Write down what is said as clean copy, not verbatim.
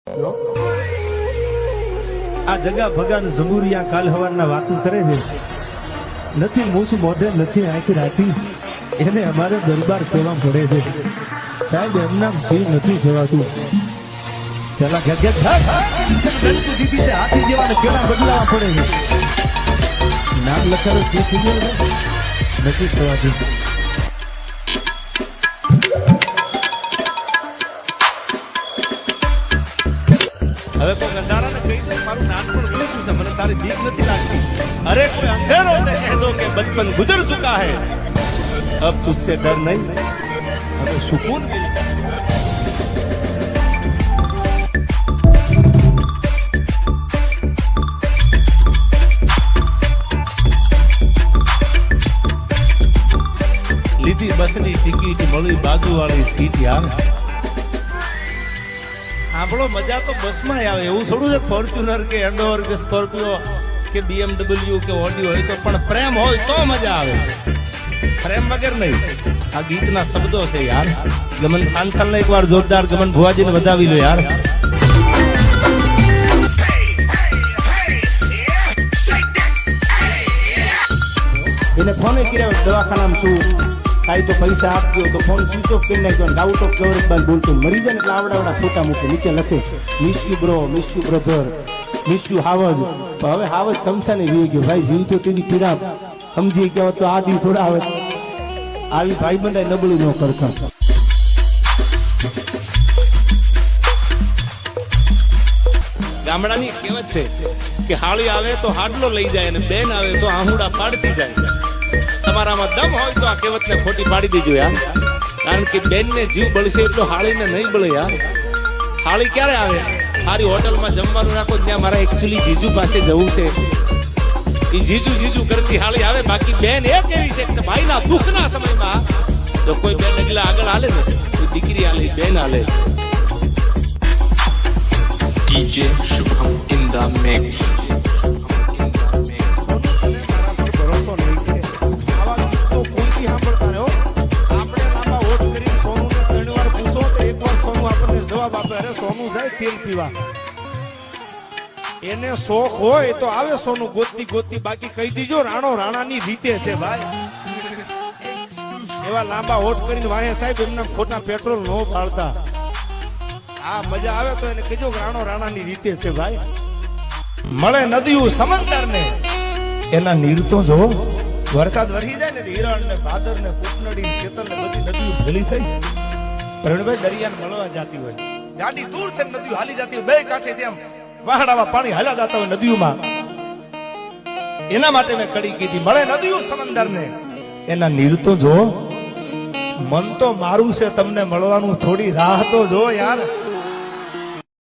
આ જગા ભગાન જમુરિયા કાલ હવારના વાતું કરે છે. નથી મૂછ મોઢે નથી આંખી રાખી, એને અમારે દરબાર સેવા પડે છે. સાહેબ એમના જીવ નથી સેવાતું. પેલા ઘેર હાથી જેવા કેળા બદલાવા પડે છે. નામ લખાડો શું થઈ ગયું નથી થવાતું. હવે કોઈ અંધારાને કહી દે મારું નાનપણ વીત્યું છે, મને તારી બીક નથી લાગતી. अरे कोई अंधेरों से कह दो कि बचपन गुजर चुका है, अब तुझसे डर नहीं, हमें सुकून मिलता है. લીધી બસની ટિકિટ, મળી બાજુવાળી સીટ. યાર સાંભળો, મજા તો બસમાં આવે. એવું થોડું છે ફોર્ચ્યુનર કે એન્ડોવર કે સ્કોર્પિયો કે BMW કે ઓડી હોય તો, પણ પ્રેમ હોય તો મજા આવે. પ્રેમ વગર નહીં. આ ગીતના શબ્દો છે યાર. ગમન સાંથલને એકવાર જોરદાર ગમન ભુવાજીને વધાવી લો યાર. એને ફોન કર્યા દવાખાનામાં શું થાય તો પૈસા આપજો, તો ફોન સ્વિચ ઓફ કરી નાખ્યો. આઉટ ઓફ કવરેજ બાદ બોલતો મરી જાય ને એટલે આવડાવડા ફોટા મૂકે, નીચે લખે miss you bro, miss you brother, miss you હાવજ. હવે હાવજ સમસાને વી ગયો. ભાઈ જીવ તો તેની પીડા સમજી ગયા તો આ દી થોડા આવે. આવી ભાઈ બંધાય નબળું ન કરતા. ગામડાની કહેવત છે કે હાળી આવે તો હાડલો લઈ જાય અને બેન આવે તો આહુડા પાડતી જાય. તમારામાં દમ હોય તો આ કહેવતને ખોટી પાડી દેજો યાર. કારણ કે બેનને જીવ બળશે એટલો હાળીને નહીં બળે યાર. હાળી ક્યારે આવે? સારી હોટલમાં જમવાનું રાખો, ત્યાં મારા એકચ્યુઅલી જીજુ પાસે જવું છે, એ જીજુ જીજુ કરતી હાળી આવે. બાકી બેન એક એવી છે કે ભાઈના દુઃખના સમયમાં તો કોઈ બેન ડગલા આગળ હાલે ને, કોઈ દીકરી હાલે, બેન હાલે. DJ Shubham in the mix. જવાબ આપે અરે સોનું જાય તેલ પીવા. એને શોખ હોય તો આવે સોનું ગોતતી ગોતતી. બાકી કહી દીજો રાણો રાણાની રીતે છે ભાઈ. એવા લાંબા હોઠ કરીને વાહે સાહેબ એમના ખોટા પેટ્રોલ ન પાડતા. આ મજા આવે તો એને કહેજો રાણો રાણાની રીતે છે ભાઈ. મળે નદીયું સમંદર ને એના નીર તો જો. વરસાદ વરસી જાય ને હિરણ ને ભાદર ને કુટનડી શેતલ ને બધી નદીઓ ભેળી થઈ. પ્રવીણભાઈ દરિયાને મળવા જતી હોય, ગાડી દૂર થી નદીઓ હાલી જતી હોય, બે કાંઠે તેમ વહાડામાં પાણી હાલ્યા જતા હોય નદીઓમાં. એના માટે મેં કડી કીધી મળે નદીઓ સમંદર ને એના નીર તો જો. મન તો મારું છે તમને મળવાનું, થોડી રાહ તો જો યાર.